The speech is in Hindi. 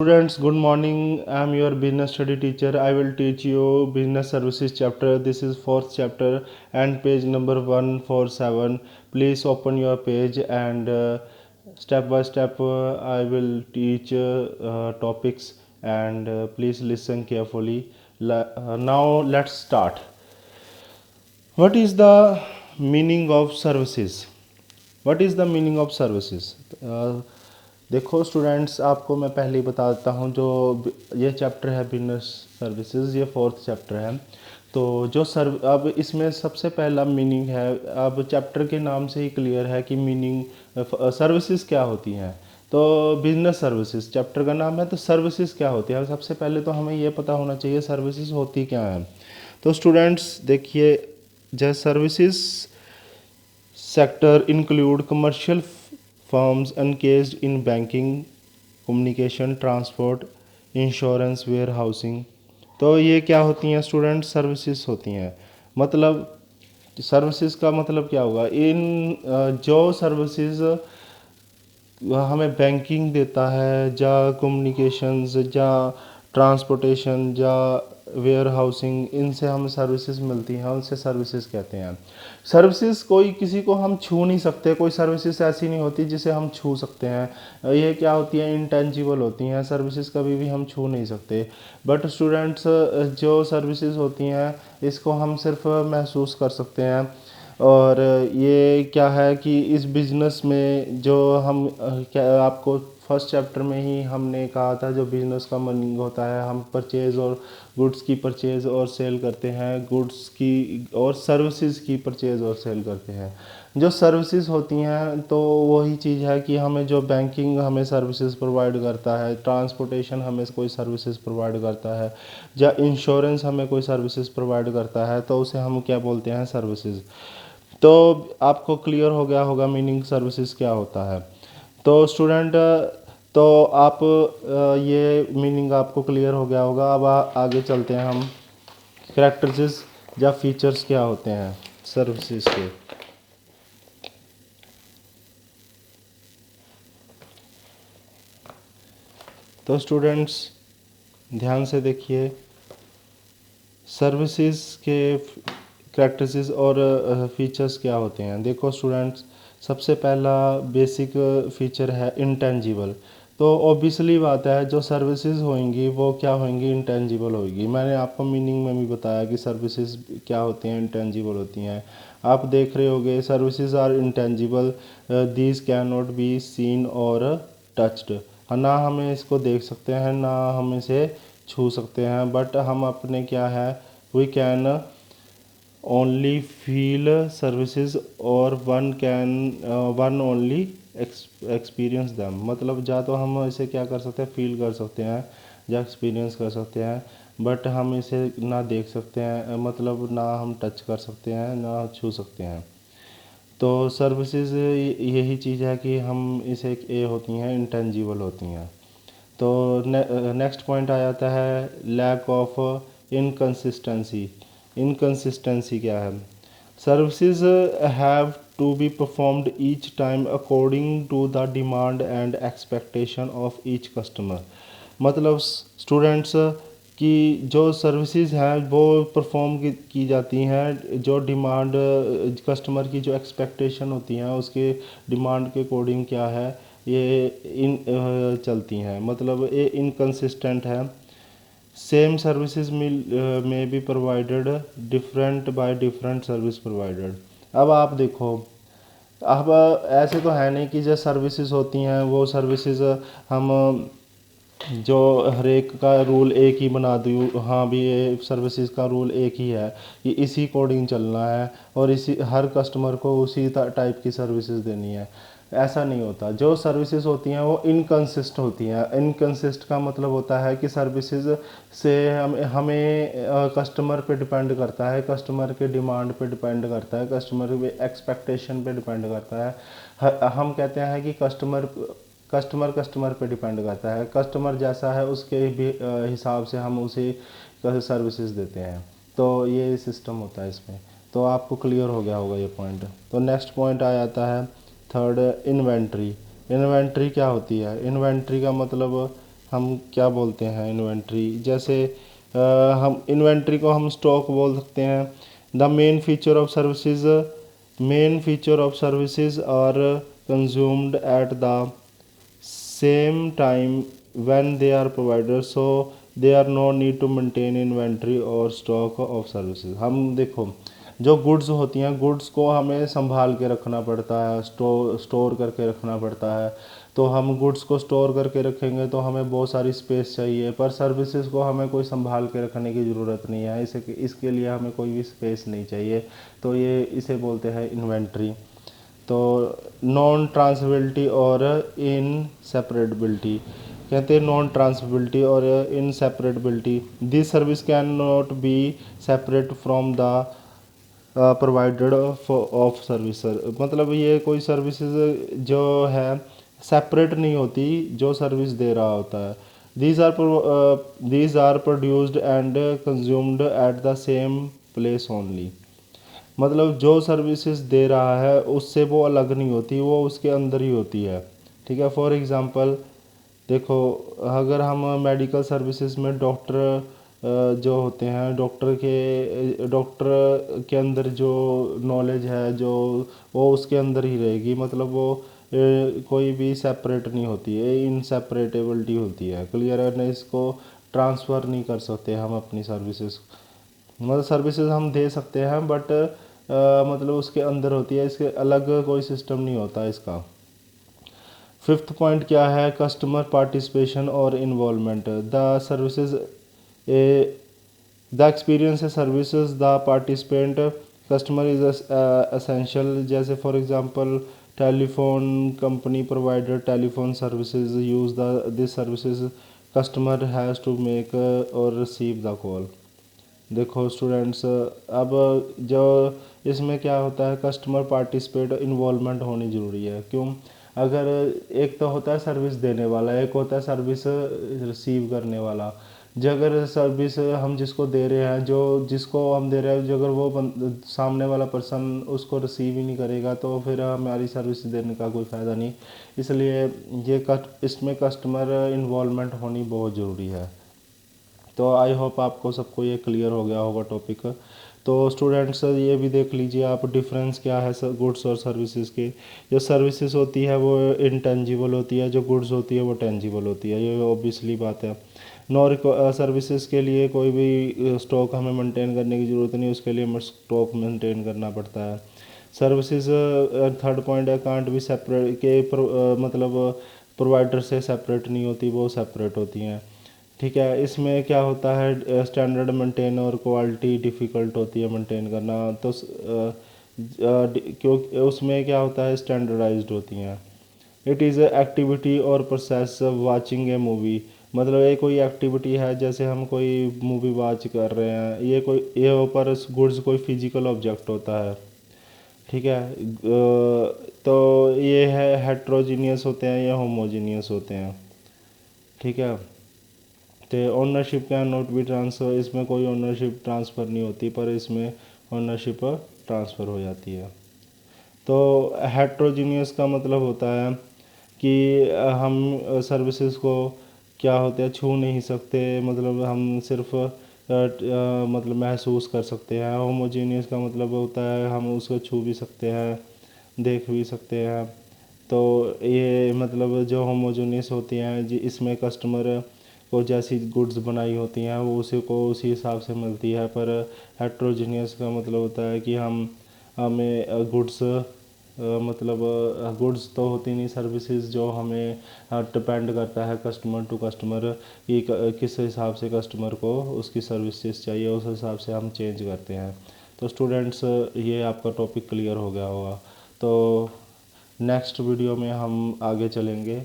Students, good morning. I am your business study teacher. I will teach you business services chapter. This is fourth chapter and page number 147. Please open your page and step by step I will teach topics and please listen carefully. Now let's start. What is the meaning of services? What is the meaning of services? देखो स्टूडेंट्स, आपको मैं पहले ही बता देता हूँ। जो ये चैप्टर है बिजनेस सर्विसेज, ये फोर्थ चैप्टर है। तो जो अब इसमें सबसे पहला मीनिंग है। अब चैप्टर के नाम से ही क्लियर है कि मीनिंग सर्विसेज क्या होती हैं। तो बिजनेस सर्विसेज चैप्टर का नाम है, तो सर्विसेज क्या होती है। सबसे पहले तो हमें ये पता होना चाहिए सर्विसेज होती क्या है। तो स्टूडेंट्स देखिए, जैसे services sector include commercial firms engaged in banking, communication, transport, insurance, warehousing. तो ये क्या होती हैं स्टूडेंट? सर्विसेज होती हैं। मतलब सर्विसेज का मतलब क्या होगा? जो सर्विसेज हमें बैंकिंग देता है, या कम्युनिकेशंस, या ट्रांसपोर्टेशन, या वेयर हाउसिंग, इनसे हमें सर्विसेज मिलती हैं, उनसे सर्विसेज कहते हैं। सर्विसेज कोई किसी को हम छू नहीं सकते। कोई सर्विसेज ऐसी नहीं होती जिसे हम छू सकते हैं। ये क्या होती हैं? इंटेंजिबल होती हैं। सर्विसेज कभी भी हम छू नहीं सकते। बट स्टूडेंट्स, जो सर्विसेज होती हैं इसको हम सिर्फ महसूस कर सकते हैं। और ये क्या है कि इस बिज़नेस में जो हम क्या आपको फर्स्ट चैप्टर में ही हमने कहा था, जो बिज़नेस का मीनिंग होता है, हम परचेज़ और गुड्स की परचेज़ और सेल करते हैं, गुड्स की और सर्विसेज की परचेज़ और सेल करते हैं। जो सर्विसेज होती हैं तो वही चीज़ है कि हमें जो बैंकिंग हमें सर्विसेज प्रोवाइड करता है, ट्रांसपोर्टेशन हमें कोई सर्विसेज प्रोवाइड करता है, या इंश्योरेंस हमें कोई सर्विसेज प्रोवाइड करता है, तो उसे हम क्या बोलते हैं? सर्विसेज। तो आपको क्लियर हो गया होगा मीनिंग सर्विसेज क्या होता है। तो स्टूडेंट, तो आप ये मीनिंग आपको क्लियर हो गया होगा। अब आगे चलते हैं हम। कैरेक्टरिस्टिक्स या फीचर्स क्या होते हैं सर्विसेज के। तो स्टूडेंट्स ध्यान से देखिए, सर्विसेज के कैरेक्टरिस्टिक्स और फीचर्स क्या होते हैं। देखो स्टूडेंट्स, सबसे पहला बेसिक फीचर है इंटेंजिबल। तो ऑब्वियसली बात है, जो सर्विसेज होंगी वो क्या होंगी? इंटेंजिबल होगी। मैंने आपको मीनिंग में भी बताया कि सर्विसेज क्या होती हैं? इंटेंजिबल होती हैं। आप देख रहे होगे, services are intangible, these can not be seen और टच्ड। ना हमें इसको देख सकते हैं, ना हम इसे छू सकते हैं, बट हम अपने क्या है, we can only feel services और वन ओनली एक्सपीरियंस दैम। मतलब या तो हम इसे क्या कर सकते हैं? फील कर सकते हैं या एक्सपीरियंस कर सकते हैं, बट हम इसे ना देख सकते हैं, मतलब ना हम टच कर सकते हैं, ना छू सकते हैं। तो सर्विसेज यही चीज़ है कि हम इसे ये होती हैं, इंटेंजिबल होती हैं। तो नेक्स्ट पॉइंट आ जाता है लैक ऑफ इनकन्सिस्टेंसी। इनकन्सिस्टेंसी क्या है? Services have to be performed each time according to the demand and expectation of each customer. मतलब स्टूडेंट्स कि जो सर्विसेज हैं वो परफॉर्म की जाती हैं, जो डिमांड कस्टमर की जो एक्सपेक्टेशन होती हैं उसके डिमांड के अकॉर्डिंग क्या है, ये चलती हैं। मतलब ये इनकन्सिस्टेंट है। सेम सर्विसेज में be provided different by different service provided. अब आप देखो, अब ऐसे तो है नहीं कि जो सर्विसेज होती हैं वो सर्विसेज हम जो हर एक का रूल एक ही बना दूँ, हाँ भी ये सर्विसेज का रूल एक ही है कि इसी अकॉर्डिंग चलना है और इसी हर कस्टमर को उसी टाइप की सर्विसेज देनी है। ऐसा नहीं होता। जो सर्विसेज होती हैं वो इनकंसिस्ट होती हैं। इनकंसिस्ट का मतलब होता है कि सर्विसेज से हमें कस्टमर पे डिपेंड करता है, कस्टमर के डिमांड पे डिपेंड करता है, कस्टमर के एक्सपेक्टेशन पे डिपेंड करता है। हम कहते हैं कि कस्टमर पे डिपेंड करता है। कस्टमर जैसा है उसके भी हिसाब से हम उसे सर्विसेज देते हैं। तो ये सिस्टम होता है इसमें। तो आपको क्लियर हो गया होगा ये पॉइंट। तो नेक्स्ट पॉइंट आ जाता है थर्ड, इन्वेंट्री। इन्वेंट्री क्या होती है? इन्वेंट्री का मतलब हम क्या बोलते हैं इन्वेंट्री, जैसे हम इन्वेंट्री को हम स्टॉक बोल सकते हैं। The main feature of services are consumed at the same time when they are provided, so they are no need to maintain inventory or stock of services। हम देखो जो गुड्स होती हैं, गुड्स को हमें संभाल के रखना पड़ता है, स्टोर करके रखना पड़ता है। तो हम गुड्स को स्टोर करके रखेंगे तो हमें बहुत सारी स्पेस चाहिए, पर सर्विसेज को हमें कोई संभाल के रखने की ज़रूरत नहीं है, इसके लिए हमें कोई भी स्पेस नहीं चाहिए। तो ये इसे बोलते हैं इन्वेंट्री। तो नॉन ट्रांसफरेबिलिटी और इनसेपरेबिलिटी, कहते हैं नॉन ट्रांसफरेबिलिटी और inseparability, this service can not be separate from the provided of service. मतलब ये कोई सर्विसेज जो है सेपरेट नहीं होती जो सर्विस दे रहा होता है। These are produced and consumed at the same place only. मतलब जो सर्विसेज दे रहा है उससे वो अलग नहीं होती, वो उसके अंदर ही होती है। ठीक है, फॉर एग्ज़ाम्पल देखो, अगर हम मेडिकल सर्विसेज में डॉक्टर जो होते हैं, डॉक्टर के अंदर जो नॉलेज है जो वो उसके अंदर ही रहेगी, मतलब वो कोई भी सेपरेट नहीं होती है, इनसेपरेटेबिलिटी होती है। क्लियर है ना? इसको ट्रांसफ़र नहीं कर सकते हम अपनी सर्विसेज, मतलब सर्विसेज हम दे सकते हैं बट मतलब उसके अंदर होती है, इसके अलग कोई सिस्टम नहीं होता इसका। फिफ्थ पॉइंट क्या है? कस्टमर पार्टिसिपेशन और involvement. The services the experience services the participant customer is essential. जैसे for example telephone company provided telephone services use this services, customer has to make और रिसीव द कॉल। देखो स्टूडेंट्स, अब जो इसमें क्या होता है, कस्टमर पार्टिसिपेट इन्वॉल्वमेंट होनी ज़रूरी है। क्यों? अगर एक तो होता है सर्विस देने वाला, एक होता है सर्विस रिसीव करने वाला। जो अगर सर्विस हम जिसको दे रहे हैं, जिसको हम दे रहे हैं, जो अगर वो सामने वाला पर्सन उसको रिसीव ही नहीं करेगा तो फिर हमारी सर्विस देने का कोई फ़ायदा नहीं। इसलिए इसमें कस्टमर इन्वॉल्वमेंट होनी बहुत ज़रूरी है। तो आई होप आपको सबको ये क्लियर हो गया होगा टॉपिक। तो स्टूडेंट्स ये भी देख लीजिए आप, डिफरेंस क्या है गुड्स और सर्विसेज के। जो सर्विसेज होती है वो इनटेंजिबल होती है, जो गुड्स होती है वो टेंजिबल होती है, ये ऑब्वियसली बात है। सर्विसेज के लिए कोई भी स्टॉक हमें मेंटेन करने की ज़रूरत नहीं, उसके लिए हमें स्टॉक मेंटेन करना पड़ता है। सर्विसेज थर्ड पॉइंट है, कांट भी सेपरेट के मतलब प्रोवाइडर से सेपरेट नहीं होती, वो सेपरेट होती हैं। ठीक है, इसमें क्या होता है, स्टैंडर्ड मेंटेन और क्वालिटी डिफ़िकल्ट होती है मेंटेन करना। तो क्योंकि उसमें क्या होता है, स्टैंडर्डाइज्ड होती हैं। इट इज़ एक्टिविटी और प्रोसेस वाचिंग ए मूवी, मतलब ये कोई एक्टिविटी है, जैसे हम कोई मूवी वॉच कर रहे हैं, ये ऊपर गुड्स कोई फिजिकल ऑब्जेक्ट होता है। ठीक है, तो ये है हेट्रोजीनियस होते हैं या होमोजीनियस होते हैं। ठीक है, तो ownership can not B transfer, इसमें कोई ओनरशिप ट्रांसफ़र नहीं होती, पर इसमें ओनरशिप ट्रांसफ़र हो जाती है। तो हेट्रोजीनियस का मतलब होता है कि हम सर्विसेज को क्या होते हैं, छू नहीं सकते, मतलब हम सिर्फ मतलब महसूस कर सकते हैं। होमोजीनियस का मतलब होता है हम उसको छू भी सकते हैं, देख भी सकते हैं। तो ये मतलब जो होमोजीनियस होती हैं जी, इसमें कस्टमर को जैसी गुड्स बनाई होती हैं वो उसी हिसाब से मिलती है। पर हेट्रोजीनियस का मतलब होता है कि हमें गुड्स मतलब गुड्स तो होती नहीं, सर्विसेज जो हमें डिपेंड करता है कस्टमर टू कस्टमर कि किस हिसाब से कस्टमर को उसकी सर्विसेज चाहिए, उस हिसाब से हम चेंज करते हैं। तो स्टूडेंट्स ये आपका टॉपिक क्लियर हो गया होगा। तो नेक्स्ट वीडियो में हम आगे चलेंगे।